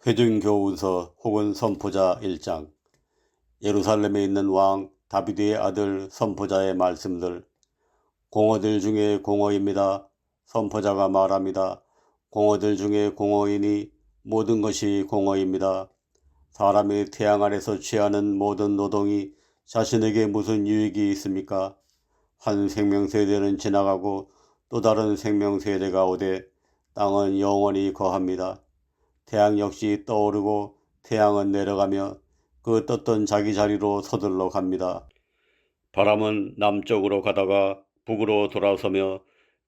회중교훈서 혹은 선포자 1장. 예루살렘에 있는 왕 다비드의 아들 선포자의 말씀들. 공어들 중에 공어입니다. 선포자가 말합니다. 공어들 중에 공어이니 모든 것이 공어입니다. 사람이 태양 아래서 취하는 모든 노동이 자신에게 무슨 유익이 있습니까? 한 생명세대는 지나가고 또 다른 생명세대가 오되 땅은 영원히 거합니다. 태양 역시 떠오르고 태양은 내려가며 그 떴던 자기 자리로 서둘러 갑니다. 바람은 남쪽으로 가다가 북으로 돌아서며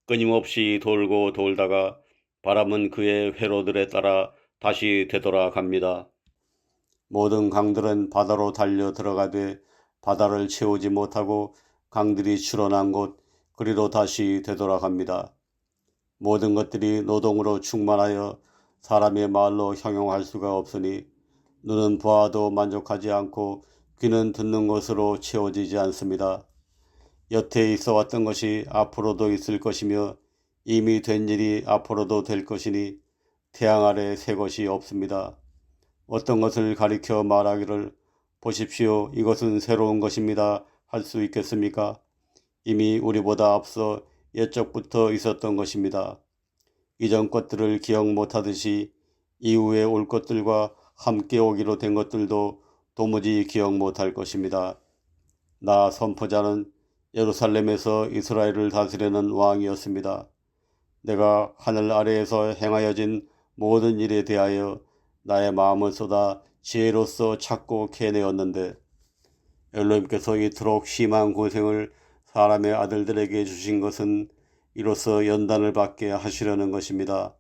끊임없이 돌고 돌다가 바람은 그의 회로들에 따라 다시 되돌아갑니다. 모든 강들은 바다로 달려 들어가되 바다를 채우지 못하고 강들이 출원한 곳 그리로 다시 되돌아갑니다. 모든 것들이 노동으로 충만하여 사람의 말로 형용할 수가 없으니 눈은 보아도 만족하지 않고 귀는 듣는 것으로 채워지지 않습니다. 여태 있어 왔던 것이 앞으로도 있을 것이며 이미 된 일이 앞으로도 될 것이니 태양 아래 새 것이 없습니다. 어떤 것을 가리켜 말하기를 보십시오, 이것은 새로운 것입니다 할 수 있겠습니까? 이미 우리보다 앞서 옛적부터 있었던 것입니다. 이전 것들을 기억 못하듯이 이후에 올 것들과 함께 오기로 된 것들도 도무지 기억 못할 것입니다. 나 선포자는 예루살렘에서 이스라엘을 다스리는 왕이었습니다. 내가 하늘 아래에서 행하여진 모든 일에 대하여 나의 마음을 쏟아 지혜로서 찾고 캐내었는데 엘로힘께서 이토록 심한 고생을 사람의 아들들에게 주신 것은 이로써 연단을 받게 하시려는 것입니다.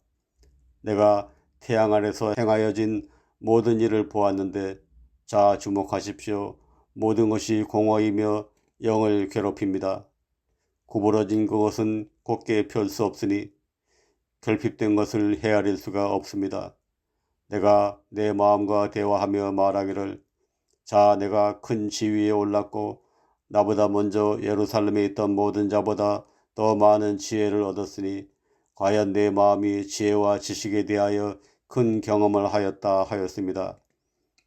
내가 태양 아래서 행하여진 모든 일을 보았는데 자 주목하십시오. 모든 것이 공허이며 영을 괴롭힙니다. 구부러진 그것은 곧게 펼 수 없으니 결핍된 것을 헤아릴 수가 없습니다. 내가 내 마음과 대화하며 말하기를 자 내가 큰 지위에 올랐고 나보다 먼저 예루살렘에 있던 모든 자보다 더 많은 지혜를 얻었으니 과연 내 마음이 지혜와 지식에 대하여 큰 경험을 하였다 하였습니다.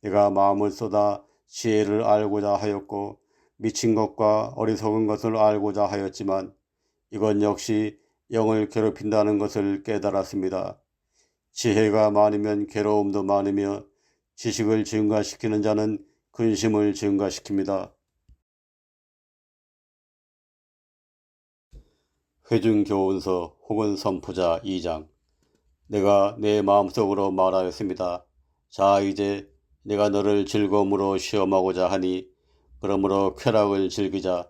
내가 마음을 쏟아 지혜를 알고자 하였고 미친 것과 어리석은 것을 알고자 하였지만 이건 역시 영을 괴롭힌다는 것을 깨달았습니다. 지혜가 많으면 괴로움도 많으며 지식을 증가시키는 자는 근심을 증가시킵니다. 회중교훈서 혹은 선포자 2장. 내가 내 마음속으로 말하였습니다. 자 이제 내가 너를 즐거움으로 시험하고자 하니 그러므로 쾌락을 즐기자.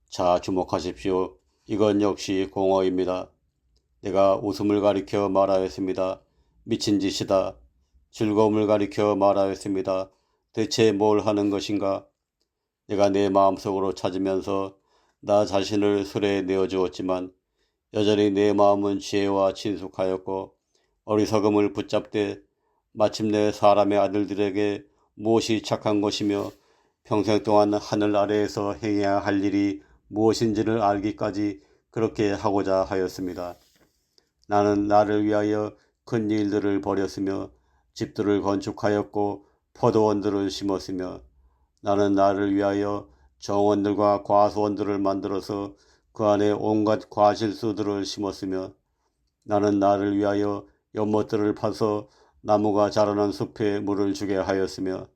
자 주목하십시오. 이건 역시 공어입니다. 내가 웃음을 가리켜 말하였습니다. 미친 짓이다. 즐거움을 가리켜 말하였습니다. 대체 뭘 하는 것인가? 내가 내 마음속으로 찾으면서 나 자신을 술에 내어주었지만 여전히 내 마음은 지혜와 친숙하였고 어리석음을 붙잡되 마침내 사람의 아들들에게 무엇이 착한 것이며 평생 동안 하늘 아래에서 행해야 할 일이 무엇인지를 알기까지 그렇게 하고자 하였습니다. 나는 나를 위하여 큰 일들을 벌였으며 집들을 건축하였고 포도원들을 심었으며 나는 나를 위하여 정원들과 과수원들을 만들어서 그 안에 온갖 과실수들을 심었으며 나는 나를 위하여 연못들을 파서 나무가 자라는 숲에 물을 주게 하였으며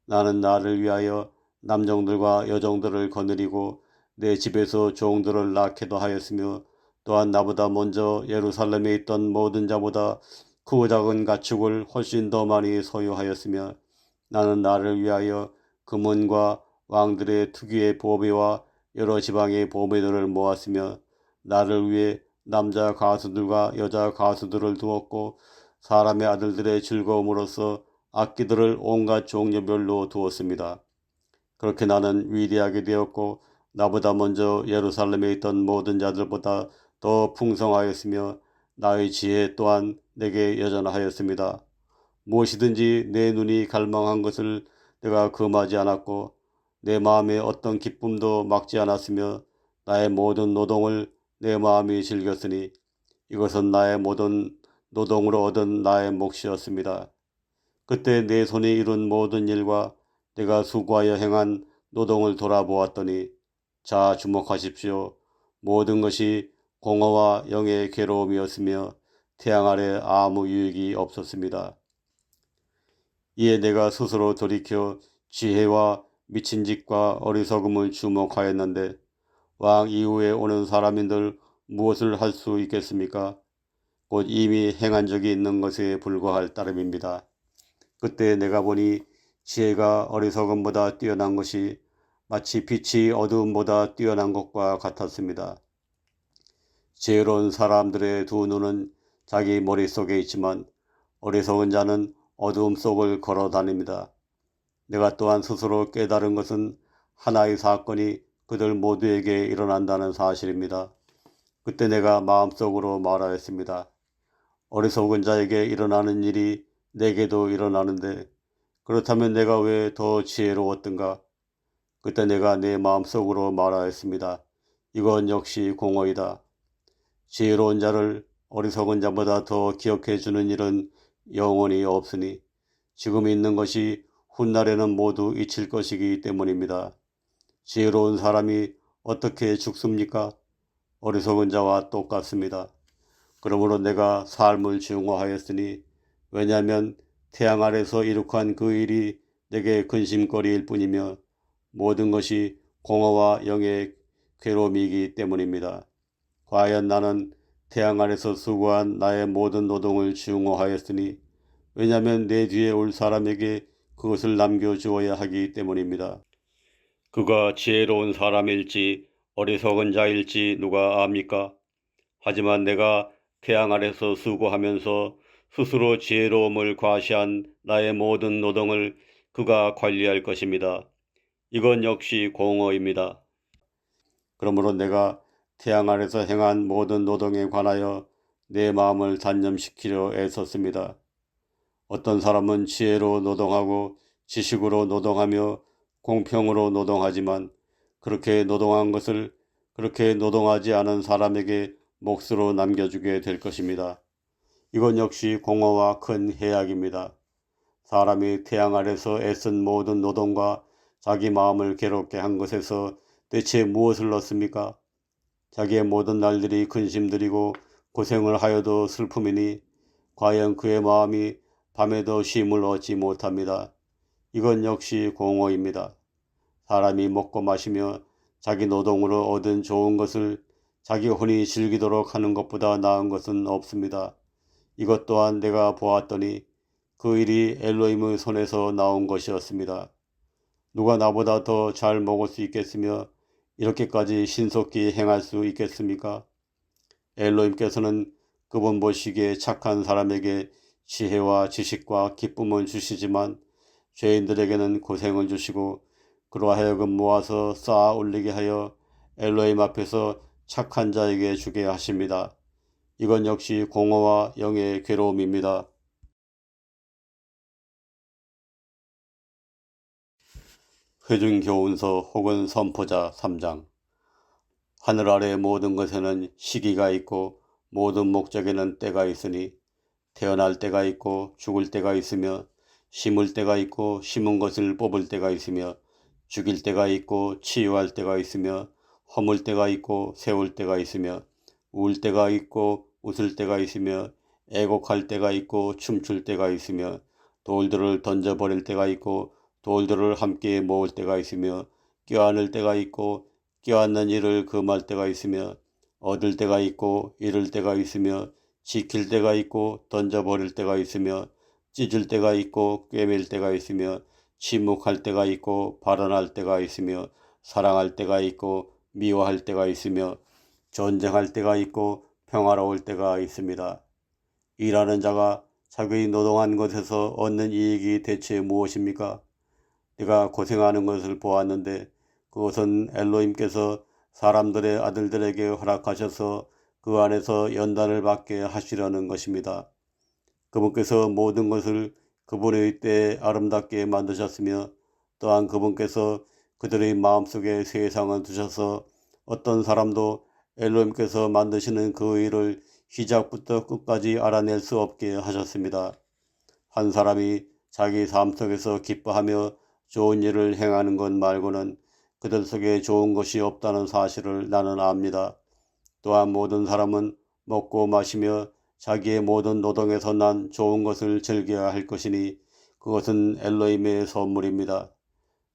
나는 나를 위하여 남종들과 여종들을 거느리고 내 집에서 종들을 낳게도 하였으며 또한 나보다 먼저 예루살렘에 있던 모든 자보다 크고 작은 가축을 훨씬 더 많이 소유하였으며 나는 나를 위하여 금은과 왕들의 특유의 보배와 여러 지방의 보배들을 모았으며 나를 위해 남자 가수들과 여자 가수들을 두었고 사람의 아들들의 즐거움으로써 악기들을 온갖 종류별로 두었습니다. 그렇게 나는 위대하게 되었고 나보다 먼저 예루살렘에 있던 모든 자들보다 더 풍성하였으며 나의 지혜 또한 내게 여전하였습니다. 무엇이든지 내 눈이 갈망한 것을 내가 금하지 않았고 내 마음에 어떤 기쁨도 막지 않았으며 나의 모든 노동을 내 마음이 즐겼으니 이것은 나의 모든 노동으로 얻은 나의 몫이었습니다. 그때 내 손이 이룬 모든 일과 내가 수고하여 행한 노동을 돌아보았더니 자 주목하십시오. 모든 것이 공허와 영의 괴로움이었으며 태양 아래 아무 유익이 없었습니다. 이에 내가 스스로 돌이켜 지혜와 미친 짓과 어리석음을 주목하였는데 왕 이후에 오는 사람인들 무엇을 할 수 있겠습니까? 곧 이미 행한 적이 있는 것에 불과할 따름입니다. 그때 내가 보니 지혜가 어리석음보다 뛰어난 것이 마치 빛이 어두움보다 뛰어난 것과 같았습니다. 지혜로운 사람들의 두 눈은 자기 머릿속에 있지만 어리석은 자는 어두움 속을 걸어 다닙니다. 내가 또한 스스로 깨달은 것은 하나의 사건이 그들 모두에게 일어난다는 사실입니다. 그때 내가 마음속으로 말하였습니다. 어리석은 자에게 일어나는 일이 내게도 일어나는데 그렇다면 내가 왜 더 지혜로웠던가? 그때 내가 내 마음속으로 말하였습니다. 이건 역시 공허이다. 지혜로운 자를 어리석은 자보다 더 기억해 주는 일은 영원히 없으니 지금 있는 것이 훗날에는 모두 잊힐 것이기 때문입니다. 지혜로운 사람이 어떻게 죽습니까? 어리석은 자와 똑같습니다. 그러므로 내가 삶을 중화하였으니 왜냐하면 태양 아래서 이룩한 그 일이 내게 근심거리일 뿐이며 모든 것이 공허와 영의 괴로움이기 때문입니다. 과연 나는 태양 아래서 수고한 나의 모든 노동을 중화하였으니 왜냐하면 내 뒤에 올 사람에게 그것을 남겨주어야 하기 때문입니다. 그가 지혜로운 사람일지 어리석은 자일지 누가 압니까? 하지만 내가 태양 아래서 수고하면서 스스로 지혜로움을 과시한 나의 모든 노동을 그가 관리할 것입니다. 이건 역시 공허입니다. 그러므로 내가 태양 아래서 행한 모든 노동에 관하여 내 마음을 단념시키려 애썼습니다. 어떤 사람은 지혜로 노동하고 지식으로 노동하며 공평으로 노동하지만 그렇게 노동한 것을 그렇게 노동하지 않은 사람에게 몫으로 남겨주게 될 것입니다. 이건 역시 공허와 큰 해악입니다. 사람이 태양 아래서 애쓴 모든 노동과 자기 마음을 괴롭게 한 것에서 대체 무엇을 얻습니까? 자기의 모든 날들이 근심들이고 고생을 하여도 슬픔이니 과연 그의 마음이 밤에도 쉼을 얻지 못합니다. 이건 역시 공허입니다. 사람이 먹고 마시며 자기 노동으로 얻은 좋은 것을 자기 혼이 즐기도록 하는 것보다 나은 것은 없습니다. 이것 또한 내가 보았더니 그 일이 엘로힘의 손에서 나온 것이었습니다. 누가 나보다 더 잘 먹을 수 있겠으며 이렇게까지 신속히 행할 수 있겠습니까? 엘로힘께서는 그분 보시기에 착한 사람에게 지혜와 지식과 기쁨을 주시지만 죄인들에게는 고생을 주시고 그로 하여금 모아서 쌓아 올리게 하여 엘로힘 앞에서 착한 자에게 주게 하십니다. 이건 역시 공허와 영의 괴로움입니다. 회중교훈서 혹은 선포자 3장. 하늘 아래 모든 것에는 시기가 있고 모든 목적에는 때가 있으니 태어날 때가 있고 죽을 때가 있으며 심을 때가 있고 심은 것을 뽑을 때가 있으며 죽일 때가 있고 치유할 때가 있으며 허물 때가 있고 세울 때가 있으며 울 때가 있고 웃을 때가 있으며 애곡할 때가 있고 춤출 때가 있으며 돌들을 던져버릴 때가 있고 돌들을 함께 모을 때가 있으며 껴안을 때가 있고 껴안는 일을 금할 때가 있으며 얻을 때가 있고 잃을 때가 있으며 지킬 때가 있고 던져버릴 때가 있으며 찢을 때가 있고 꿰맬 때가 있으며 침묵할 때가 있고 발언할 때가 있으며 사랑할 때가 있고 미워할 때가 있으며 전쟁할 때가 있고 평화로울 때가 있습니다. 일하는 자가 자기 노동한 것에서 얻는 이익이 대체 무엇입니까? 내가 고생하는 것을 보았는데 그것은 엘로힘께서 사람들의 아들들에게 허락하셔서 그 안에서 연단을 받게 하시려는 것입니다. 그분께서 모든 것을 그분의 때에 아름답게 만드셨으며 또한 그분께서 그들의 마음속에 세상을 두셔서 어떤 사람도 엘로힘께서 만드시는 그 일을 시작부터 끝까지 알아낼 수 없게 하셨습니다. 한 사람이 자기 삶 속에서 기뻐하며 좋은 일을 행하는 것 말고는 그들 속에 좋은 것이 없다는 사실을 나는 압니다. 또한 모든 사람은 먹고 마시며 자기의 모든 노동에서 난 좋은 것을 즐겨야 할 것이니 그것은 엘로힘의 선물입니다.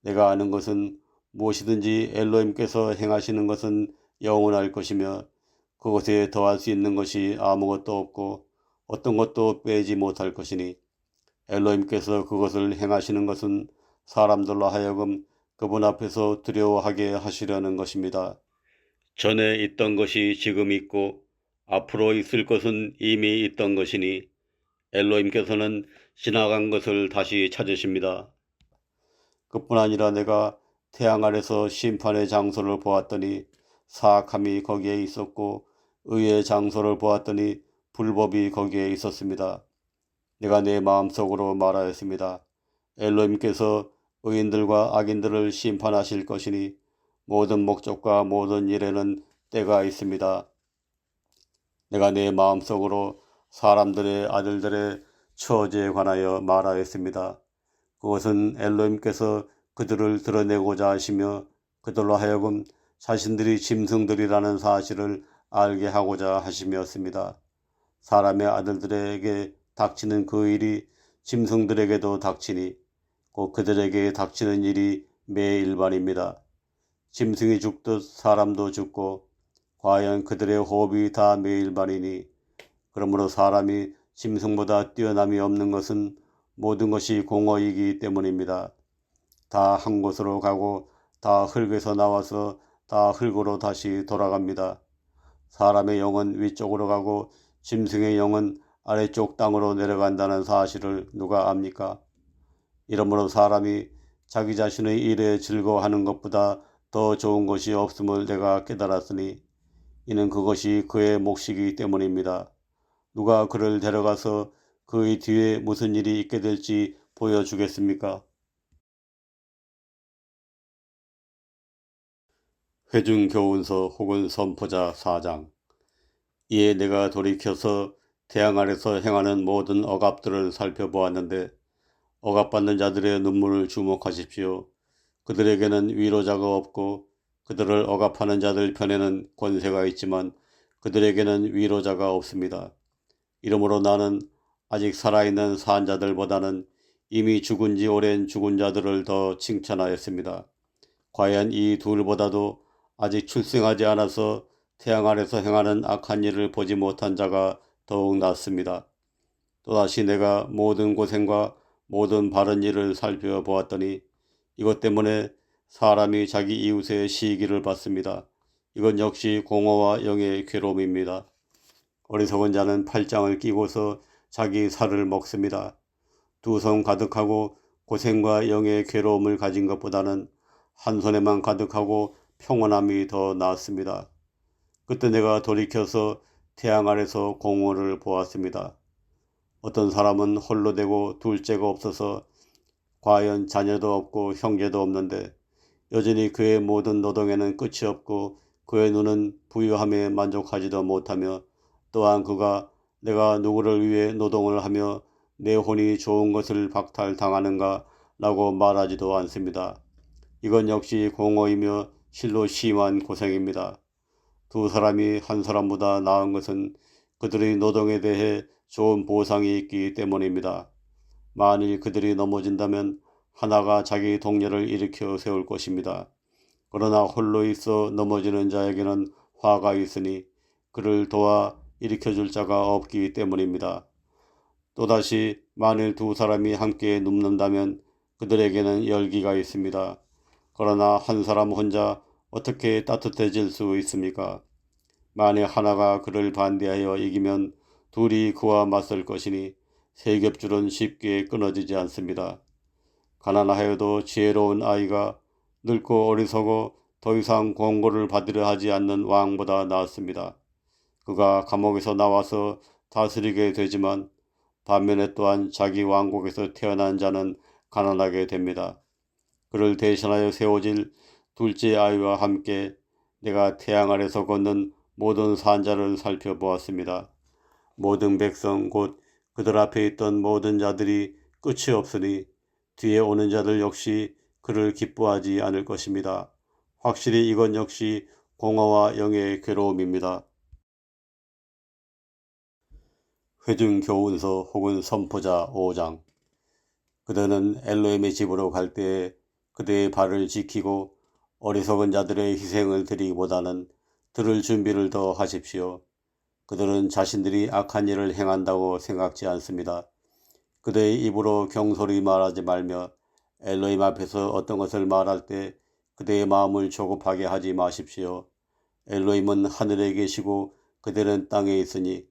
내가 아는 것은 무엇이든지 엘로힘께서 행하시는 것은 영원할 것이며 그것에 더할 수 있는 것이 아무것도 없고 어떤 것도 빼지 못할 것이니 엘로힘께서 그것을 행하시는 것은 사람들로 하여금 그분 앞에서 두려워하게 하시려는 것입니다. 전에 있던 것이 지금 있고 앞으로 있을 것은 이미 있던 것이니 엘로힘께서는 지나간 것을 다시 찾으십니다. 그뿐 아니라 내가 태양 아래서 심판의 장소를 보았더니 사악함이 거기에 있었고 의의 장소를 보았더니 불법이 거기에 있었습니다. 내가 내 마음속으로 말하였습니다. 엘로힘께서 의인들과 악인들을 심판하실 것이니 모든 목적과 모든 일에는 때가 있습니다. 내가 내 마음속으로 사람들의 아들들의 처지에 관하여 말하였습니다. 그것은 엘로힘께서 그들을 드러내고자 하시며 그들로 하여금 자신들이 짐승들이라는 사실을 알게 하고자 하심이었습니다. 사람의 아들들에게 닥치는 그 일이 짐승들에게도 닥치니 곧 그들에게 닥치는 일이 매일반입니다. 짐승이 죽듯 사람도 죽고 과연 그들의 호흡이 다 매일반이니 그러므로 사람이 짐승보다 뛰어남이 없는 것은 모든 것이 공허이기 때문입니다. 다 한 곳으로 가고 다 흙에서 나와서 다 흙으로 다시 돌아갑니다. 사람의 영은 위쪽으로 가고 짐승의 영은 아래쪽 땅으로 내려간다는 사실을 누가 압니까? 이러므로 사람이 자기 자신의 일에 즐거워하는 것보다 더 좋은 것이 없음을 내가 깨달았으니 이는 그것이 그의 몫이기 때문입니다. 누가 그를 데려가서 그의 뒤에 무슨 일이 있게 될지 보여주겠습니까? 회중교훈서 혹은 선포자 4장. 이에 내가 돌이켜서 태양 아래서 행하는 모든 억압들을 살펴보았는데 억압받는 자들의 눈물을 주목하십시오. 그들에게는 위로자가 없고 그들을 억압하는 자들 편에는 권세가 있지만 그들에게는 위로자가 없습니다. 이러므로 나는 아직 살아있는 산 자들보다는 이미 죽은 지 오랜 죽은 자들을 더 칭찬하였습니다. 과연 이 둘보다도 아직 출생하지 않아서 태양 아래서 행하는 악한 일을 보지 못한 자가 더욱 낫습니다. 또다시 내가 모든 고생과 모든 바른 일을 살펴보았더니 이것 때문에 사람이 자기 이웃의 시기를 받습니다. 이건 역시 공허와 영의 괴로움입니다. 어리석은 자는 팔짱을 끼고서 자기 살을 먹습니다. 두 손 가득하고 고생과 영의 괴로움을 가진 것보다는 한 손에만 가득하고 평온함이 더 나았습니다. 그때 내가 돌이켜서 태양 아래서 공허를 보았습니다. 어떤 사람은 홀로 되고 둘째가 없어서 과연 자녀도 없고 형제도 없는데 여전히 그의 모든 노동에는 끝이 없고 그의 눈은 부유함에 만족하지도 못하며 또한 그가 내가 누구를 위해 노동을 하며 내 혼이 좋은 것을 박탈당하는가 라고 말하지도 않습니다. 이건 역시 공허이며 실로 심한 고생입니다. 두 사람이 한 사람보다 나은 것은 그들의 노동에 대해 좋은 보상이 있기 때문입니다. 만일 그들이 넘어진다면 하나가 자기 동료를 일으켜 세울 것입니다. 그러나 홀로 있어 넘어지는 자에게는 화가 있으니 그를 도와 일으켜줄 자가 없기 때문입니다. 또다시 만일 두 사람이 함께 눕는다면 그들에게는 열기가 있습니다. 그러나 한 사람 혼자 어떻게 따뜻해질 수 있습니까? 만일 하나가 그를 반대하여 이기면 둘이 그와 맞설 것이니 세 겹줄은 쉽게 끊어지지 않습니다. 가난하여도 지혜로운 아이가 늙고 어리석어 더 이상 권고를 받으려 하지 않는 왕보다 낫습니다. 그가 감옥에서 나와서 다스리게 되지만 반면에 또한 자기 왕국에서 태어난 자는 가난하게 됩니다. 그를 대신하여 세워질 둘째 아이와 함께 내가 태양 아래서 걷는 모든 산자를 살펴보았습니다. 모든 백성 곧 그들 앞에 있던 모든 자들이 끝이 없으니 뒤에 오는 자들 역시 그를 기뻐하지 않을 것입니다. 확실히 이건 역시 공허와 영의 괴로움입니다. 회중교훈서 혹은 선포자 5장. 그대는 엘로힘의 집으로 갈 때에 그대의 발을 지키고 어리석은 자들의 희생을 드리기보다는 들을 준비를 더 하십시오. 그들은 자신들이 악한 일을 행한다고 생각지 않습니다. 그대의 입으로 경솔히 말하지 말며 엘로힘 앞에서 어떤 것을 말할 때 그대의 마음을 조급하게 하지 마십시오. 엘로힘은 하늘에 계시고 그대는 땅에 있으니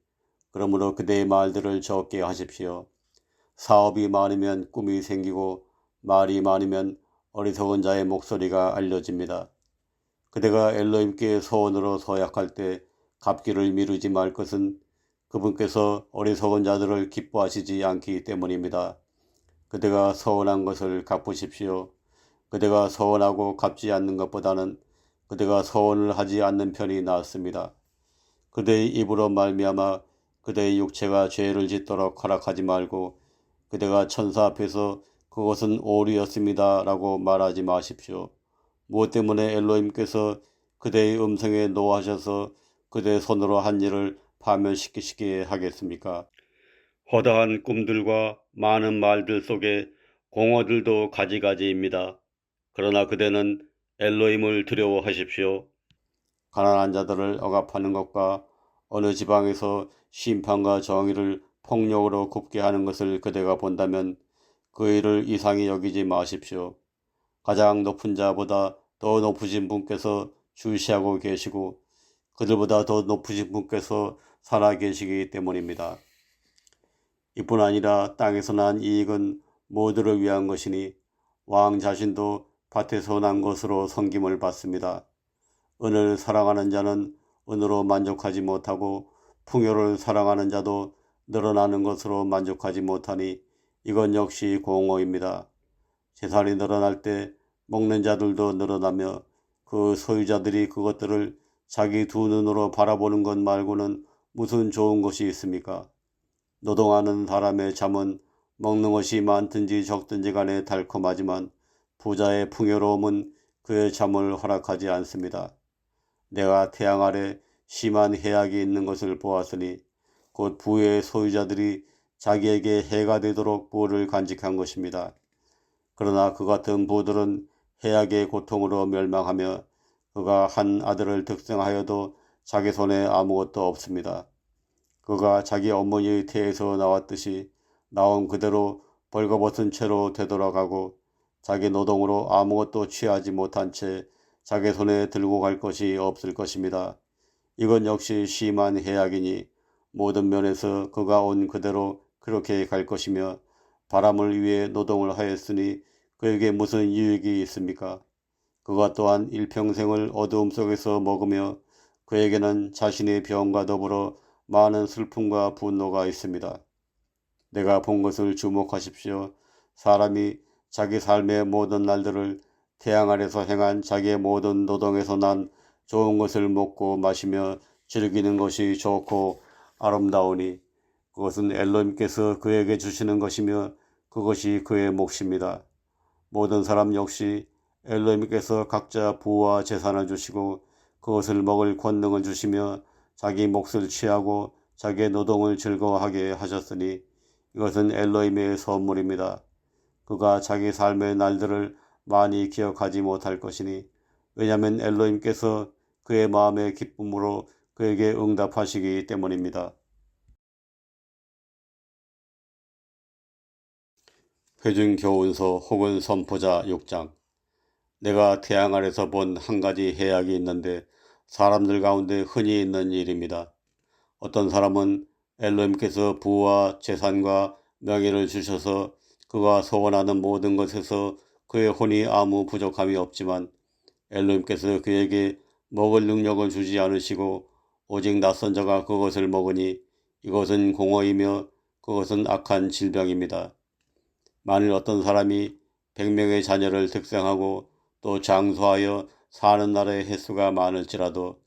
그러므로 그대의 말들을 적게 하십시오. 사업이 많으면 꿈이 생기고 말이 많으면 어리석은 자의 목소리가 알려집니다. 그대가 엘로힘께 소원으로 서약할 때 갚기를 미루지 말 것은 그분께서 어리석은 자들을 기뻐하시지 않기 때문입니다. 그대가 서원한 것을 갚으십시오. 그대가 서원하고 갚지 않는 것보다는 그대가 서원을 하지 않는 편이 낫습니다. 그대의 입으로 말미암아 그대의 육체가 죄를 짓도록 허락하지 말고 그대가 천사 앞에서 그것은 오류였습니다 라고 말하지 마십시오. 무엇 때문에 엘로힘께서 그대의 음성에 노하셔서 그대의 손으로 한 일을 파멸시키시게 하겠습니까? 허다한 꿈들과 많은 말들 속에 공허들도 가지가지입니다. 그러나 그대는 엘로힘을 두려워하십시오. 가난한 자들을 억압하는 것과 어느 지방에서 심판과 정의를 폭력으로 굽게 하는 것을 그대가 본다면 그 일을 이상히 여기지 마십시오. 가장 높은 자보다 더 높으신 분께서 주시하고 계시고 그들보다 더 높으신 분께서 살아계시기 때문입니다. 이뿐 아니라 땅에서 난 이익은 모두를 위한 것이니 왕 자신도 밭에서 난 것으로 섬김을 받습니다. 은을 사랑하는 자는 은으로 만족하지 못하고 풍요를 사랑하는 자도 늘어나는 것으로 만족하지 못하니 이건 역시 공허입니다. 재산이 늘어날 때 먹는 자들도 늘어나며 그 소유자들이 그것들을 자기 두 눈으로 바라보는 것 말고는 무슨 좋은 것이 있습니까? 노동하는 사람의 잠은 먹는 것이 많든지 적든지 간에 달콤하지만 부자의 풍요로움은 그의 잠을 허락하지 않습니다. 내가 태양 아래 심한 해악이 있는 것을 보았으니 곧 부의 소유자들이 자기에게 해가 되도록 부를 간직한 것입니다. 그러나 그 같은 부들은 해악의 고통으로 멸망하며 그가 한 아들을 득생하여도 자기 손에 아무것도 없습니다. 그가 자기 어머니의 태에서 나왔듯이 나온 그대로 벌거벗은 채로 되돌아가고 자기 노동으로 아무것도 취하지 못한 채 자기 손에 들고 갈 것이 없을 것입니다. 이건 역시 심한 해악이니 모든 면에서 그가 온 그대로 그렇게 갈 것이며 바람을 위해 노동을 하였으니 그에게 무슨 유익이 있습니까? 그가 또한 일평생을 어두움 속에서 먹으며 그에게는 자신의 병과 더불어 많은 슬픔과 분노가 있습니다. 내가 본 것을 주목하십시오. 사람이 자기 삶의 모든 날들을 태양 아래서 행한 자기의 모든 노동에서 난 좋은 것을 먹고 마시며 즐기는 것이 좋고 아름다우니 그것은 엘로힘께서 그에게 주시는 것이며 그것이 그의 몫입니다. 모든 사람 역시 엘로힘께서 각자 부와 재산을 주시고 그것을 먹을 권능을 주시며 자기 몫을 취하고 자기의 노동을 즐거워하게 하셨으니 이것은 엘로힘의 선물입니다. 그가 자기 삶의 날들을 많이 기억하지 못할 것이니 왜냐하면 엘로힘께서 그의 마음의 기쁨으로 그에게 응답하시기 때문입니다. 회중교훈서 혹은 선포자 6장. 내가 태양 아래서 본 한 가지 해악이 있는데 사람들 가운데 흔히 있는 일입니다. 어떤 사람은 엘로힘께서 부와 재산과 명예를 주셔서 그가 소원하는 모든 것에서 그의 혼이 아무 부족함이 없지만 엘로힘께서 그에게 먹을 능력을 주지 않으시고 오직 낯선 자가 그것을 먹으니 이것은 공허이며 그것은 악한 질병입니다. 만일 어떤 사람이 100명의 자녀를 득생하고 또 장수하여 사는 날의 횟수가 많을지라도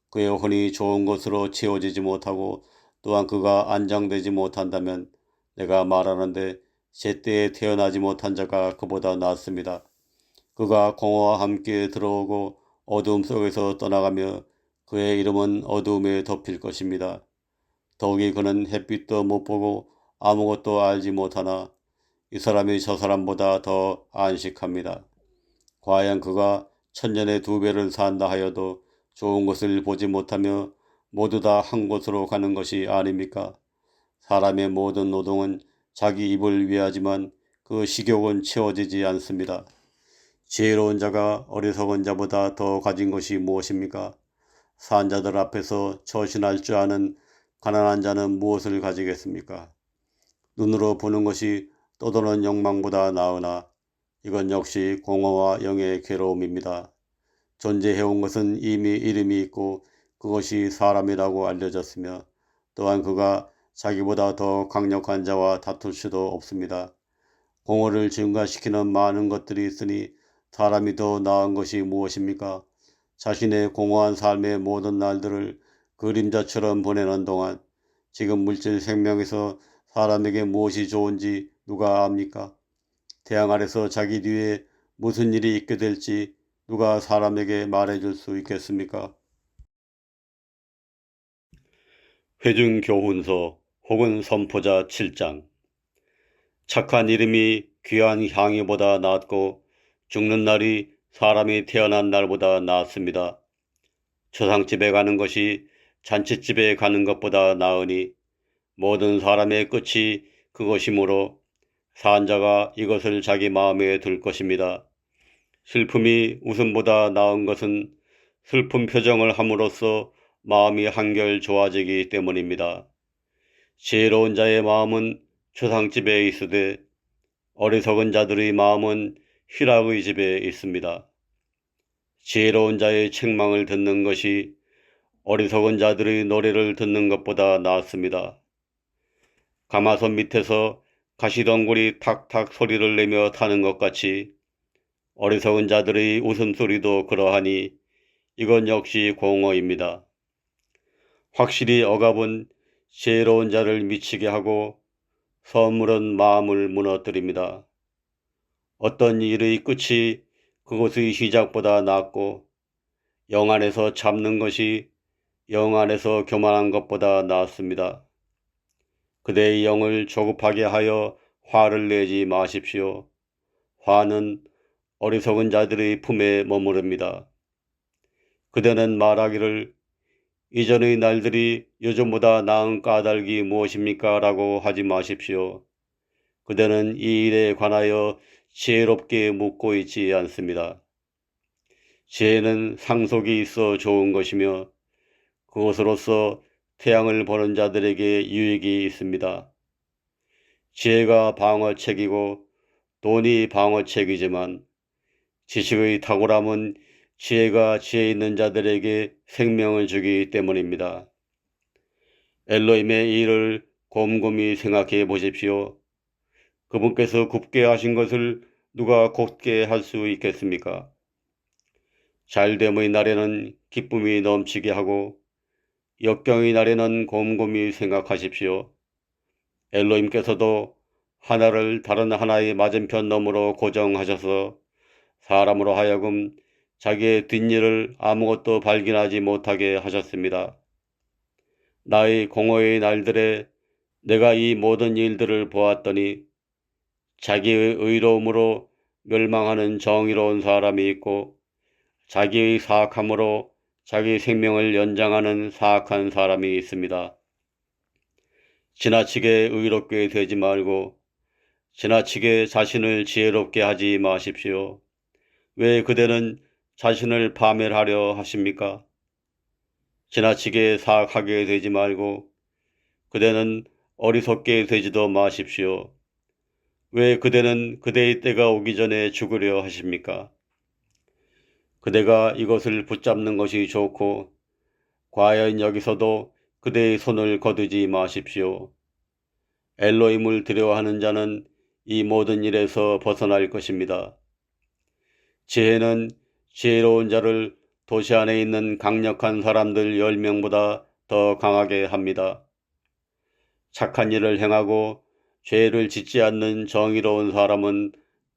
그의 혼이 좋은 것으로 채워지지 못하고 또한 그가 안정되지 못한다면 내가 말하는데 제때에 태어나지 못한 자가 그보다 낫습니다. 그가 공허와 함께 들어오고 어두움 속에서 떠나가며 그의 이름은 어두움에 덮일 것입니다. 더욱이 그는 햇빛도 못 보고 아무것도 알지 못하나 이 사람이 저 사람보다 더 안식합니다. 과연 그가 천년에 2배를 산다 하여도 좋은 것을 보지 못하며 모두 다 한 곳으로 가는 것이 아닙니까? 사람의 모든 노동은 자기 입을 위하지만 그 식욕은 채워지지 않습니다. 지혜로운 자가 어리석은 자보다 더 가진 것이 무엇입니까? 산 자들 앞에서 처신할 줄 아는 가난한 자는 무엇을 가지겠습니까? 눈으로 보는 것이 떠도는 욕망보다 나으나 이건 역시 공허와 영의 괴로움입니다. 존재해온 것은 이미 이름이 있고 그것이 사람이라고 알려졌으며 또한 그가 자기보다 더 강력한 자와 다툴 수도 없습니다. 공허를 증가시키는 많은 것들이 있으니 사람이 더 나은 것이 무엇입니까? 자신의 공허한 삶의 모든 날들을 그림자처럼 보내는 동안 지금 물질 생명에서 사람에게 무엇이 좋은지 누가 압니까? 태양 아래서 자기 뒤에 무슨 일이 있게 될지 누가 사람에게 말해줄 수 있겠습니까? 회중교훈서 혹은 선포자 7장. 착한 이름이 귀한 향유보다 낫고 죽는 날이 사람이 태어난 날보다 낫습니다. 초상집에 가는 것이 잔치집에 가는 것보다 나으니 모든 사람의 끝이 그것이므로 산 자가 이것을 자기 마음에 둘 것입니다. 슬픔이 웃음보다 나은 것은 슬픈 표정을 함으로써 마음이 한결 좋아지기 때문입니다. 지혜로운 자의 마음은 초상집에 있으되 어리석은 자들의 마음은 희락의 집에 있습니다. 지혜로운 자의 책망을 듣는 것이 어리석은 자들의 노래를 듣는 것보다 낫습니다. 가마솥 밑에서 가시덩굴이 탁탁 소리를 내며 타는 것 같이 어리석은 자들의 웃음소리도 그러하니 이건 역시 공허입니다. 확실히 억압은 지혜로운 자를 미치게 하고 선물은 마음을 무너뜨립니다. 어떤 일의 끝이 그것의 시작보다 낫고 영 안에서 참는 것이 영 안에서 교만한 것보다 낫습니다. 그대의 영을 조급하게 하여 화를 내지 마십시오. 화는 어리석은 자들의 품에 머무릅니다. 그대는 말하기를 이전의 날들이 요즘보다 나은 까닭이 무엇입니까? 라고 하지 마십시오. 그대는 이 일에 관하여 지혜롭게 묻고 있지 않습니다. 지혜는 상속이 있어 좋은 것이며 그것으로서 태양을 보는 자들에게 유익이 있습니다. 지혜가 방어책이고 돈이 방어책이지만 지식의 탁월함은 지혜가 지혜 있는 자들에게 생명을 주기 때문입니다. 엘로힘의 일을 곰곰이 생각해 보십시오. 그분께서 굽게 하신 것을 누가 곧게 할 수 있겠습니까? 잘됨의 날에는 기쁨이 넘치게 하고 역경의 날에는 곰곰이 생각하십시오. 엘로힘께서도 하나를 다른 하나의 맞은편 너머로 고정하셔서 사람으로 하여금 자기의 뒷일을 아무것도 발견하지 못하게 하셨습니다. 나의 공허의 날들에 내가 이 모든 일들을 보았더니 자기의 의로움으로 멸망하는 정의로운 사람이 있고 자기의 사악함으로 자기 생명을 연장하는 사악한 사람이 있습니다. 지나치게 의롭게 되지 말고 지나치게 자신을 지혜롭게 하지 마십시오. 왜 그대는 자신을 파멸하려 하십니까? 지나치게 사악하게 되지 말고 그대는 어리석게 되지도 마십시오. 왜 그대는 그대의 때가 오기 전에 죽으려 하십니까? 그대가 이것을 붙잡는 것이 좋고 과연 여기서도 그대의 손을 거두지 마십시오. 엘로힘을 두려워하는 자는 이 모든 일에서 벗어날 것입니다. 지혜는 지혜로운 자를 도시 안에 있는 강력한 사람들 10명보다 더 강하게 합니다. 착한 일을 행하고 죄를 짓지 않는 정의로운 사람은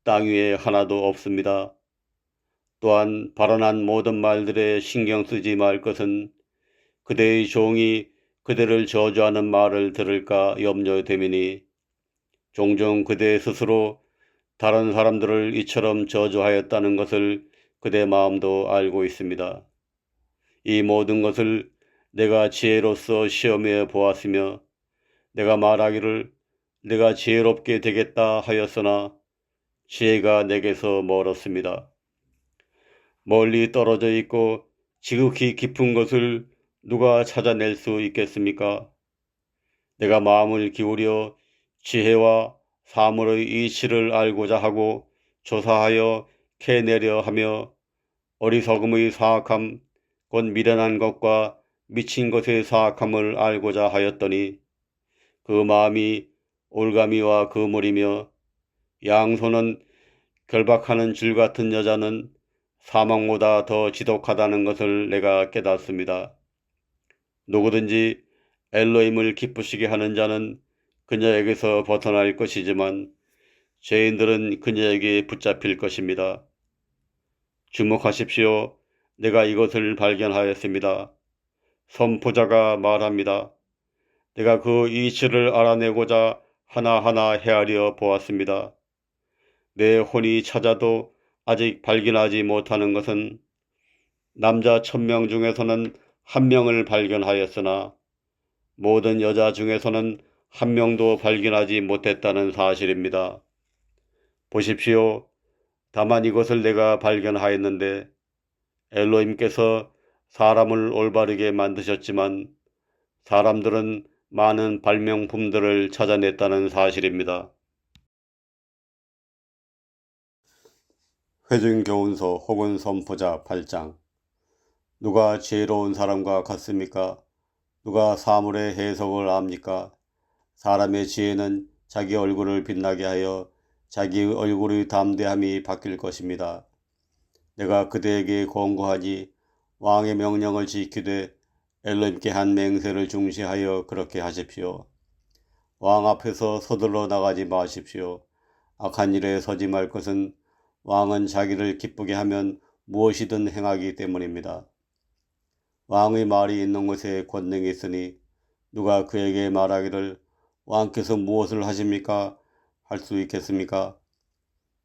땅 위에 하나도 없습니다. 또한 발언한 모든 말들에 신경 쓰지 말 것은 그대의 종이 그대를 저주하는 말을 들을까 염려됨이니 종종 그대 스스로 다른 사람들을 이처럼 저주하였다는 것을 그대 마음도 알고 있습니다. 이 모든 것을 내가 지혜로서 시험해 보았으며 내가 말하기를 내가 지혜롭게 되겠다 하였으나 지혜가 내게서 멀었습니다. 멀리 떨어져 있고 지극히 깊은 것을 누가 찾아낼 수 있겠습니까? 내가 마음을 기울여 지혜와 사물의 이치를 알고자 하고 조사하여 캐내려 하며 어리석음의 사악함, 곧 미련한 것과 미친 것의 사악함을 알고자 하였더니 그 마음이 올가미와 그물이며 양손은 결박하는 줄 같은 여자는 사망보다 더 지독하다는 것을 내가 깨닫습니다. 누구든지 엘로힘을 기쁘시게 하는 자는 그녀에게서 벗어날 것이지만 죄인들은 그녀에게 붙잡힐 것입니다. 주목하십시오. 내가 이것을 발견하였습니다. 선포자가 말합니다. 내가 그 이치를 알아내고자 하나하나 헤아려 보았습니다. 내 혼이 찾아도 아직 발견하지 못하는 것은 남자 1000명 중에서는 1명을 발견하였으나 모든 여자 중에서는 1명도 발견하지 못했다는 사실입니다. 보십시오. 다만 이것을 내가 발견하였는데 엘로힘께서 사람을 올바르게 만드셨지만 사람들은 많은 발명품들을 찾아냈다는 사실입니다. 회중교훈서 혹은 선포자 8장. 누가 지혜로운 사람과 같습니까? 누가 사물의 해석을 압니까? 사람의 지혜는 자기 얼굴을 빛나게 하여 자기 얼굴의 담대함이 바뀔 것입니다. 내가 그대에게 권고하니 왕의 명령을 지키되 엘로힘께 한 맹세를 중시하여 그렇게 하십시오. 왕 앞에서 서둘러 나가지 마십시오. 악한 일에 서지 말 것은 왕은 자기를 기쁘게 하면 무엇이든 행하기 때문입니다. 왕의 말이 있는 곳에 권능이 있으니 누가 그에게 말하기를 왕께서 무엇을 하십니까? 할 수 있겠습니까?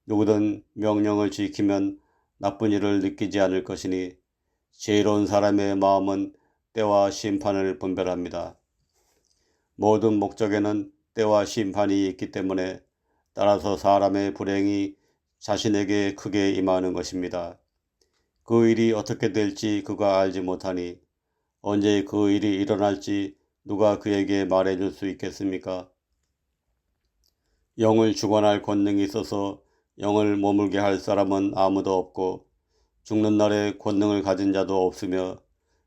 누구든 명령을 지키면 나쁜 일을 느끼지 않을 것이니 지혜로운 사람의 마음은 때와 심판을 분별합니다. 모든 목적에는 때와 심판이 있기 때문에 따라서 사람의 불행이 자신에게 크게 임하는 것입니다. 그 일이 어떻게 될지 그가 알지 못하니 언제 그 일이 일어날지 누가 그에게 말해줄 수 있겠습니까? 영을 주관할 권능이 있어서 영을 머물게 할 사람은 아무도 없고 죽는 날에 권능을 가진 자도 없으며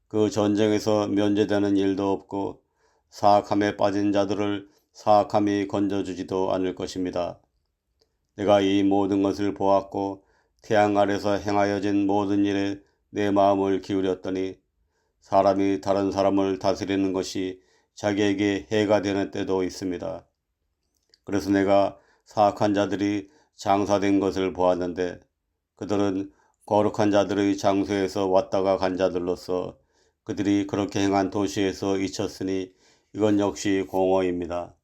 그 전쟁에서 면제되는 일도 없고 사악함에 빠진 자들을 사악함이 건져주지도 않을 것입니다. 내가 이 모든 것을 보았고 태양 아래서 행하여진 모든 일에 내 마음을 기울였더니 사람이 다른 사람을 다스리는 것이 자기에게 해가 되는 때도 있습니다. 그래서 내가 사악한 자들이 장사된 것을 보았는데 그들은 거룩한 자들의 장소에서 왔다가 간 자들로서 그들이 그렇게 행한 도시에서 잊혔으니 이건 역시 공허입니다.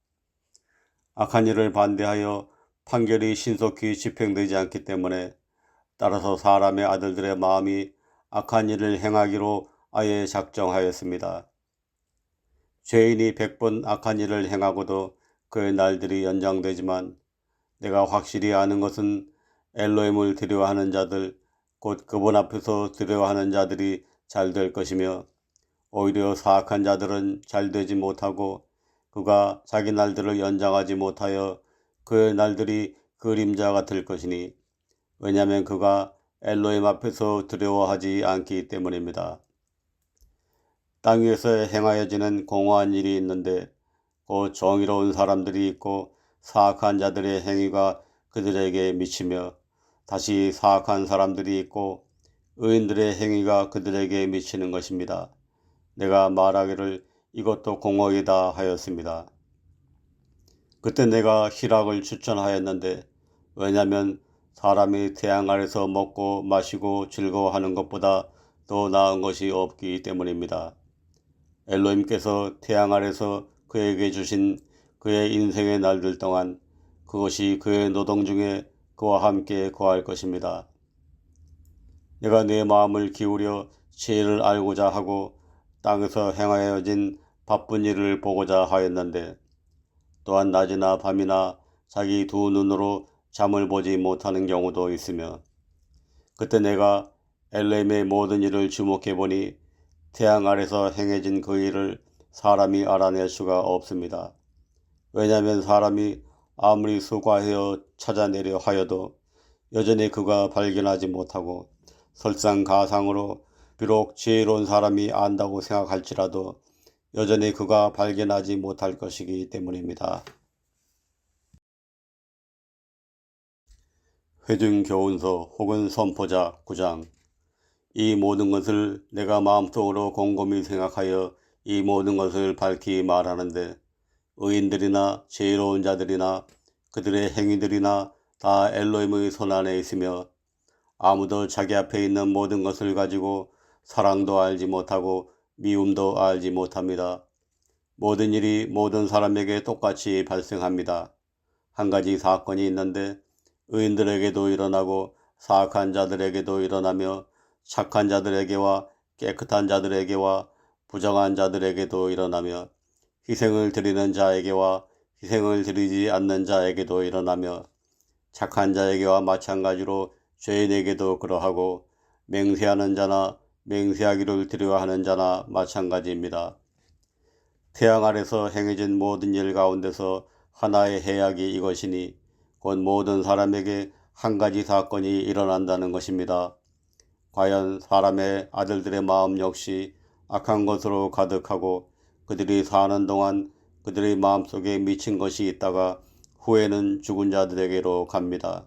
악한 일을 반대하여 판결이 신속히 집행되지 않기 때문에 따라서 사람의 아들들의 마음이 악한 일을 행하기로 아예 작정하였습니다. 죄인이 100번 악한 일을 행하고도 그의 날들이 연장되지만 내가 확실히 아는 것은 엘로힘을 두려워하는 자들, 곧 그분 앞에서 두려워하는 자들이 잘 될 것이며 오히려 사악한 자들은 잘 되지 못하고 그가 자기 날들을 연장하지 못하여 그의 날들이 그림자 같을 것이니 왜냐하면 그가 엘로힘 앞에서 두려워하지 않기 때문입니다. 땅 위에서 행하여지는 공허한 일이 있는데 곧 정의로운 사람들이 있고 사악한 자들의 행위가 그들에게 미치며 다시 사악한 사람들이 있고 의인들의 행위가 그들에게 미치는 것입니다. 내가 말하기를 이것도 공허이다 하였습니다. 그때 내가 희락을 추천하였는데, 왜냐하면 사람이 태양 아래서 먹고 마시고 즐거워하는 것보다 더 나은 것이 없기 때문입니다. 엘로힘께서 태양 아래서 그에게 주신 그의 인생의 날들 동안 그것이 그의 노동 중에 그와 함께 거할 것입니다. 내가 내 마음을 기울여 지혜를 알고자 하고 땅에서 행하여진 바쁜 일을 보고자 하였는데, 또한 낮이나 밤이나 자기 두 눈으로 잠을 보지 못하는 경우도 있으며, 그때 내가 엘레임의 모든 일을 주목해 보니 태양 아래서 행해진 그 일을 사람이 알아낼 수가 없습니다. 왜냐하면 사람이 아무리 수고하여 찾아내려 하여도 여전히 그가 발견하지 못하고, 설상가상으로 비록 지혜로운 사람이 안다고 생각할지라도 여전히 그가 발견하지 못할 것이기 때문입니다. 회중교훈서 혹은 선포자 9장. 이 모든 것을 내가 마음속으로 곰곰이 생각하여 이 모든 것을 밝히 말하는데, 의인들이나 지혜로운 자들이나 그들의 행위들이나 다 엘로힘의 손안에 있으며, 아무도 자기 앞에 있는 모든 것을 가지고 사랑도 알지 못하고 미움도 알지 못합니다. 모든 일이 모든 사람에게 똑같이 발생합니다. 한 가지 사건이 있는데 의인들에게도 일어나고 사악한 자들에게도 일어나며 착한 자들에게와 깨끗한 자들에게와 부정한 자들에게도 일어나며 희생을 드리는 자에게와 희생을 드리지 않는 자에게도 일어나며 착한 자에게와 마찬가지로 죄인에게도 그러하고 맹세하는 자나 맹세하기를 두려워하는 자나 마찬가지입니다. 태양 아래서 행해진 모든 일 가운데서 하나의 해악이 이것이니 곧 모든 사람에게 한 가지 사건이 일어난다는 것입니다. 과연 사람의 아들들의 마음 역시 악한 것으로 가득하고 그들이 사는 동안 그들의 마음속에 미친 것이 있다가 후에는 죽은 자들에게로 갑니다.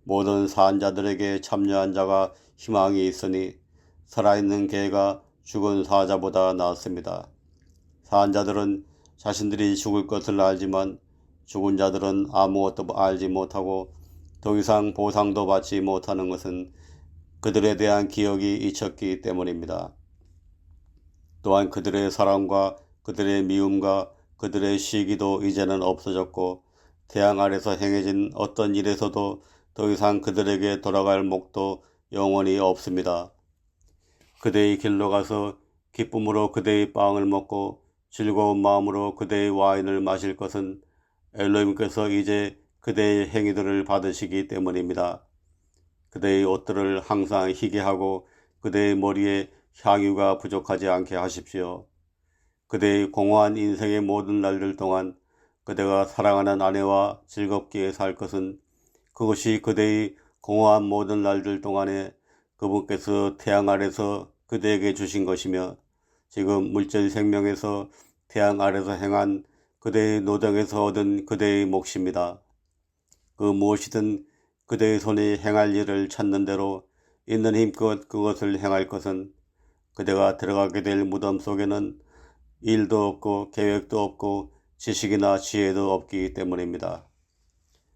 모든 산 자들에게 참여한 자가 희망이 있으니 살아있는 개가 죽은 사자보다 낫습니다. 산 자들은 자신들이 죽을 것을 알지만 죽은 자들은 아무것도 알지 못하고 더 이상 보상도 받지 못하는 것은 그들에 대한 기억이 잊혔기 때문입니다. 또한 그들의 사랑과 그들의 미움과 그들의 시기도 이제는 없어졌고 태양 아래서 행해진 어떤 일에서도 더 이상 그들에게 돌아갈 목도 영원히 없습니다. 그대의 길로 가서 기쁨으로 그대의 빵을 먹고 즐거운 마음으로 그대의 와인을 마실 것은 엘로힘께서 이제 그대의 행위들을 받으시기 때문입니다. 그대의 옷들을 항상 희게 하고 그대의 머리에 향유가 부족하지 않게 하십시오. 그대의 공허한 인생의 모든 날들 동안 그대가 사랑하는 아내와 즐겁게 살 것은 그것이 그대의 공허한 모든 날들 동안에 그분께서 태양 아래서 그대에게 주신 것이며 지금 물질 생명에서 태양 아래서 행한 그대의 노동에서 얻은 그대의 몫입니다. 그 무엇이든 그대의 손이 행할 일을 찾는 대로 있는 힘껏 그것을 행할 것은 그대가 들어가게 될 무덤 속에는 일도 없고 계획도 없고 지식이나 지혜도 없기 때문입니다.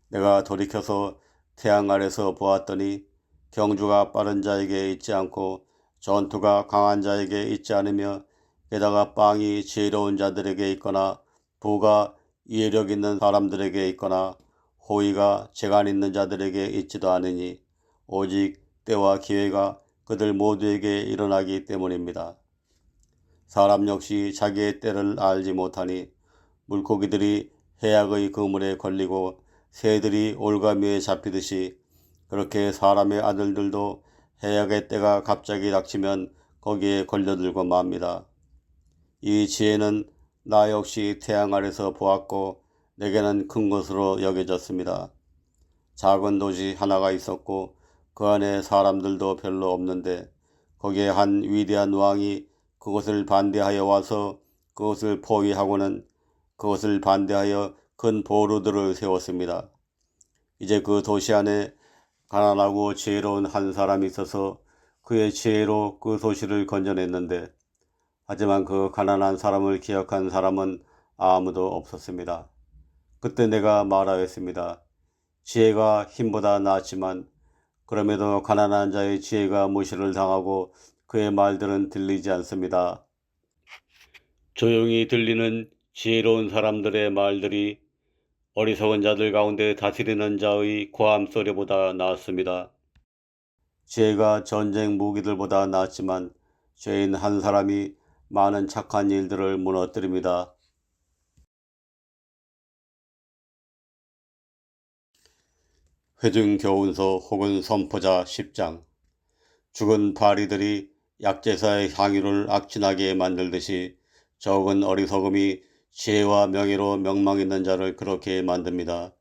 내가 돌이켜서 태양 아래서 보았더니 경주가 빠른 자에게 있지 않고 전투가 강한 자에게 있지 않으며 게다가 빵이 지혜로운 자들에게 있거나 부가 이해력 있는 사람들에게 있거나 호의가 재간 있는 자들에게 있지도 않으니 오직 때와 기회가 그들 모두에게 일어나기 때문입니다. 사람 역시 자기의 때를 알지 못하니 물고기들이 해악의 그물에 걸리고 새들이 올가미에 잡히듯이 그렇게 사람의 아들들도 해악의 때가 갑자기 닥치면 거기에 걸려들고 맙니다. 이 지혜는 나 역시 태양 아래서 보았고 내게는 큰 것으로 여겨졌습니다. 작은 도시 하나가 있었고 그 안에 사람들도 별로 없는데 거기에 한 위대한 왕이 그것을 반대하여 와서 그것을 포위하고는 그것을 반대하여 큰 보루들을 세웠습니다. 이제 그 도시 안에 가난하고 지혜로운 한 사람이 있어서 그의 지혜로 그 도시를 건져냈는데 하지만 그 가난한 사람을 기억한 사람은 아무도 없었습니다. 그때 내가 말하였습니다. 지혜가 힘보다 낫지만 그럼에도 가난한 자의 지혜가 무시를 당하고 그의 말들은 들리지 않습니다. 조용히 들리는 지혜로운 사람들의 말들이 어리석은 자들 가운데 다스리는 자의 고함 소리보다 낫습니다. 지혜가 전쟁 무기들보다 낫지만 죄인 한 사람이 많은 착한 일들을 무너뜨립니다. 회중교훈서 혹은 선포자 10장. 죽은 바리들이 약제사의 향유를 악진하게 만들듯이 적은 어리석음이 지혜와 명예로 명망있는 자를 그렇게 만듭니다.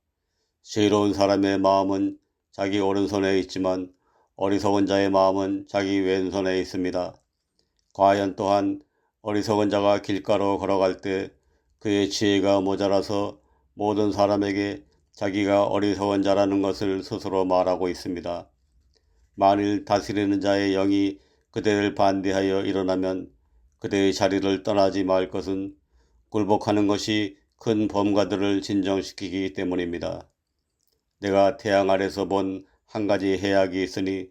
지혜로운 사람의 마음은 자기 오른손에 있지만 어리석은 자의 마음은 자기 왼손에 있습니다. 과연 또한 어리석은 자가 길가로 걸어갈 때 그의 지혜가 모자라서 모든 사람에게 자기가 어리석은 자라는 것을 스스로 말하고 있습니다. 만일 다스리는 자의 영이 그대를 반대하여 일어나면 그대의 자리를 떠나지 말 것은 굴복하는 것이 큰 범과들을 진정시키기 때문입니다. 내가 태양 아래서 본 한 가지 해악이 있으니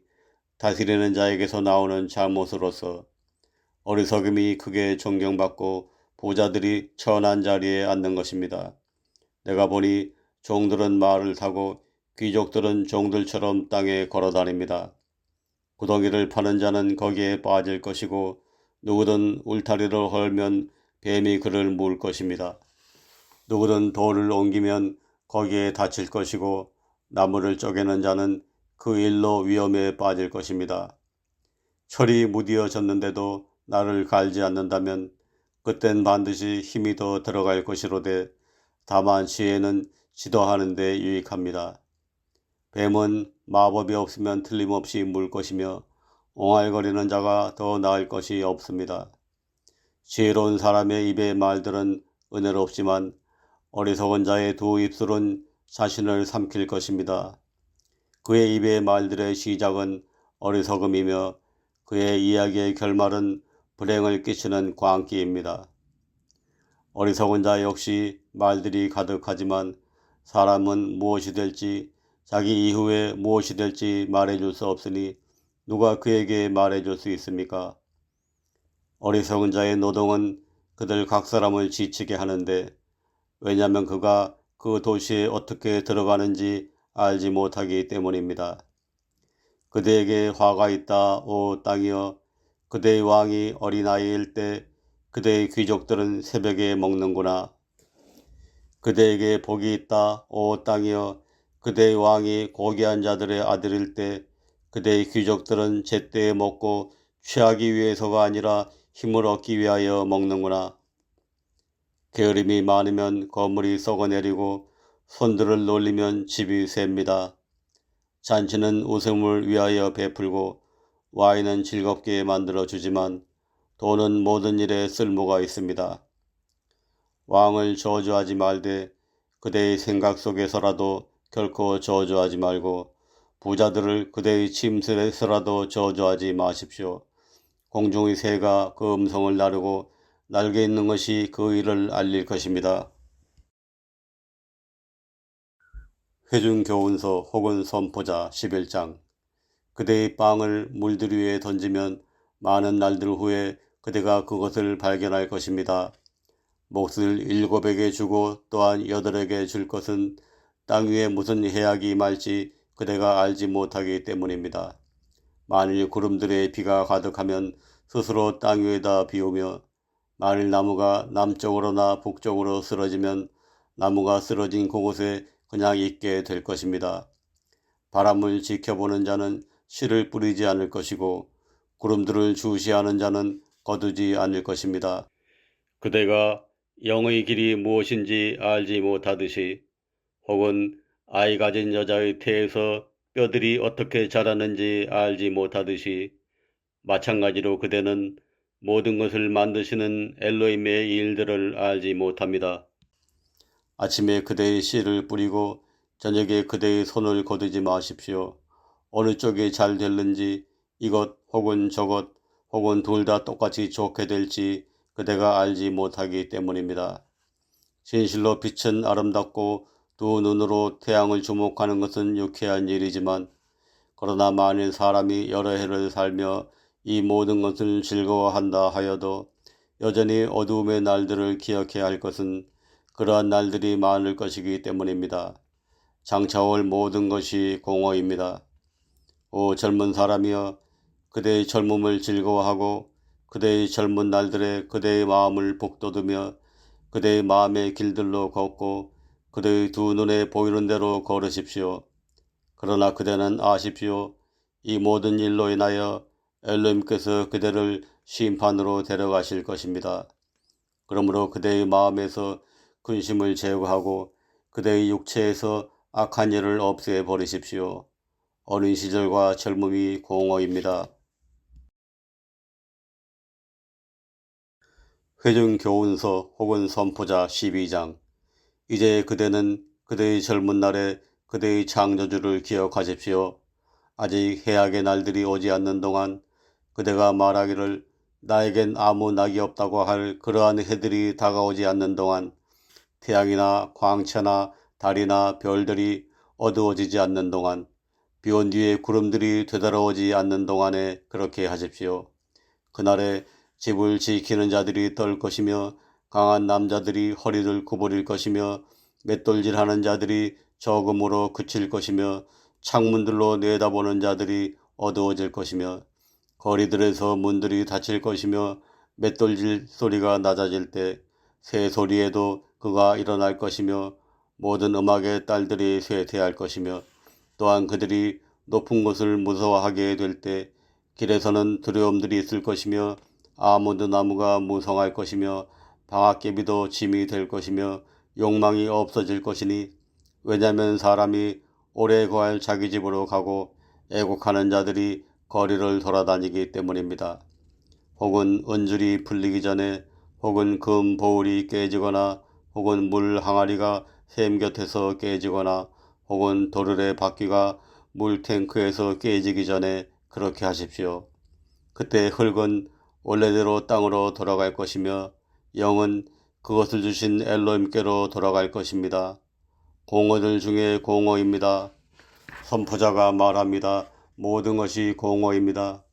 다스리는 자에게서 나오는 잘못으로서 어리석음이 크게 존경받고 부자들이 천한 자리에 앉는 것입니다. 내가 보니 종들은 말을 타고 귀족들은 종들처럼 땅에 걸어다닙니다. 구덩이를 파는 자는 거기에 빠질 것이고 누구든 울타리를 헐면 뱀이 그를 물 것입니다. 누구든 돌을 옮기면 거기에 다칠 것이고 나무를 쪼개는 자는 그 일로 위험에 빠질 것입니다. 철이 무디어졌는데도 나를 갈지 않는다면 그땐 반드시 힘이 더 들어갈 것이로되 다만 지혜는 지도하는 데 유익합니다. 뱀은 마법이 없으면 틀림없이 물 것이며 옹알거리는 자가 더 나을 것이 없습니다. 지혜로운 사람의 입의 말들은 은혜롭지만 어리석은 자의 두 입술은 자신을 삼킬 것입니다. 그의 입의 말들의 시작은 어리석음이며 그의 이야기의 결말은 불행을 끼치는 광기입니다. 어리석은 자 역시 말들이 가득하지만 사람은 무엇이 될지 자기 이후에 무엇이 될지 말해줄 수 없으니 누가 그에게 말해줄 수 있습니까? 어리석은 자의 노동은 그들 각 사람을 지치게 하는데 왜냐하면 그가 그 도시에 어떻게 들어가는지 알지 못하기 때문입니다. 그대에게 화가 있다 오 땅이여 그대의 왕이 어린아이일 때 그대의 귀족들은 새벽에 먹는구나. 그대에게 복이 있다 오 땅이여 그대의 왕이 고귀한 자들의 아들일 때 그대의 귀족들은 제때에 먹고 취하기 위해서가 아니라 힘을 얻기 위하여 먹는구나. 게으름이 많으면 건물이 썩어내리고 손들을 놀리면 집이 셉니다. 잔치는 웃음을 위하여 베풀고 와인은 즐겁게 만들어주지만 돈은 모든 일에 쓸모가 있습니다. 왕을 저주하지 말되 그대의 생각 속에서라도 결코 저주하지 말고 부자들을 그대의 침실에서라도 저주하지 마십시오. 공중의 새가 그 음성을 나르고 날개 있는 것이 그 일을 알릴 것입니다. 회중교훈서 혹은 선포자 11장. 그대의 빵을 물들 위에 던지면 많은 날들 후에 그대가 그것을 발견할 것입니다. 몫을 7에게 주고 또한 8에게 줄 것은 땅 위에 무슨 해악이 말지 그대가 알지 못하기 때문입니다. 만일 구름들의 비가 가득하면 스스로 땅 위에다 비오며 만일 나무가 남쪽으로나 북쪽으로 쓰러지면 나무가 쓰러진 그곳에 그냥 있게 될 것입니다. 바람을 지켜보는 자는 씨를 뿌리지 않을 것이고 구름들을 주시하는 자는 거두지 않을 것입니다. 그대가 영의 길이 무엇인지 알지 못하듯이 혹은 아이 가진 여자의 태에서 뼈들이 어떻게 자라는지 알지 못하듯이 마찬가지로 그대는 모든 것을 만드시는 엘로힘의 일들을 알지 못합니다. 아침에 그대의 씨를 뿌리고 저녁에 그대의 손을 거두지 마십시오. 어느 쪽이 잘 될는지 이것 혹은 저것 혹은 둘 다 똑같이 좋게 될지 그대가 알지 못하기 때문입니다. 진실로 빛은 아름답고 두 눈으로 태양을 주목하는 것은 유쾌한 일이지만 그러나 만일 사람이 여러 해를 살며 이 모든 것을 즐거워한다 하여도 여전히 어두움의 날들을 기억해야 할 것은 그러한 날들이 많을 것이기 때문입니다. 장차 올 모든 것이 공허입니다. 오 젊은 사람이여, 그대의 젊음을 즐거워하고 그대의 젊은 날들에 그대의 마음을 북돋우며 그대의 마음의 길들로 걷고 그대의 두 눈에 보이는 대로 걸으십시오. 그러나 그대는 아십시오. 이 모든 일로 인하여 엘로힘께서 그대를 심판으로 데려가실 것입니다. 그러므로 그대의 마음에서 근심을 제거하고 그대의 육체에서 악한 일을 없애버리십시오. 어린 시절과 젊음이 공허입니다. 회중교훈서 혹은 선포자 12장. 이제 그대는 그대의 젊은 날에 그대의 창조주를 기억하십시오. 아직 해악의 날들이 오지 않는 동안 그대가 말하기를 나에겐 아무 낙이 없다고 할 그러한 해들이 다가오지 않는 동안 태양이나 광채나 달이나 별들이 어두워지지 않는 동안 비온 뒤에 구름들이 되돌아오지 않는 동안에 그렇게 하십시오. 그날에 집을 지키는 자들이 떨 것이며 강한 남자들이 허리를 구부릴 것이며 맷돌질하는 자들이 적음으로 그칠 것이며 창문들로 내다보는 자들이 어두워질 것이며 거리들에서 문들이 닫힐 것이며 맷돌질 소리가 낮아질 때 새 소리에도 그가 일어날 것이며 모든 음악의 딸들이 쇠퇴할 것이며 또한 그들이 높은 곳을 무서워하게 될 때 길에서는 두려움들이 있을 것이며 아몬드 나무가 무성할 것이며 방앗개비도 짐이 될 것이며 욕망이 없어질 것이니 왜냐하면 사람이 오래 거할 자기 집으로 가고 애국하는 자들이 거리를 돌아다니기 때문입니다. 혹은 은줄이 풀리기 전에 혹은 금 보울이 깨지거나 혹은 물 항아리가 샘 곁에서 깨지거나 혹은 도르래 바퀴가 물 탱크에서 깨지기 전에 그렇게 하십시오. 그때 흙은 원래대로 땅으로 돌아갈 것이며 영은 그것을 주신 엘로힘께로 돌아갈 것입니다. 공허들 중에 공허입니다. 선포자가 말합니다. 모든 것이 공허입니다.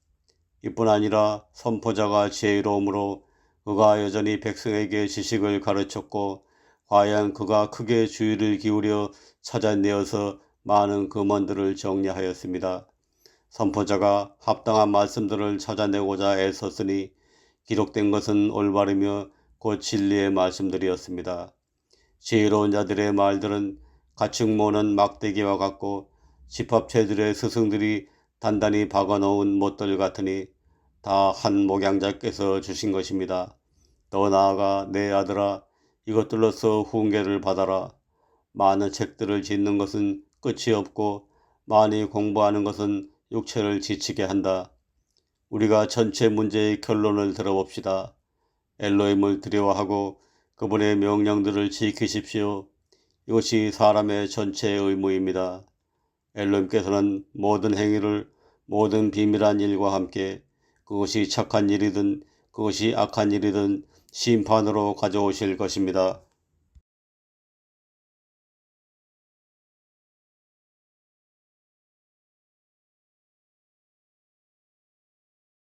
이뿐 아니라 선포자가 지혜로움으로 그가 여전히 백성에게 지식을 가르쳤고 과연 그가 크게 주의를 기울여 찾아내어서 많은 금원들을 정리하였습니다. 선포자가 합당한 말씀들을 찾아내고자 애썼으니 기록된 것은 올바르며 곧 진리의 말씀들이었습니다. 지혜로운 자들의 말들은 가축 모는 막대기와 같고 집합체들의 스승들이 단단히 박아놓은 못들 같으니 다 한 목양자께서 주신 것입니다. 더 나아가 내 아들아, 이것들로서 훈계를 받아라. 많은 책들을 짓는 것은 끝이 없고 많이 공부하는 것은 육체를 지치게 한다. 우리가 전체 문제의 결론을 들어봅시다. 엘로힘을 두려워하고 그분의 명령들을 지키십시오. 이것이 사람의 전체 의무입니다. 엘로힘께서는 모든 행위를 모든 비밀한 일과 함께 그것이 착한 일이든 그것이 악한 일이든 심판으로 가져오실 것입니다.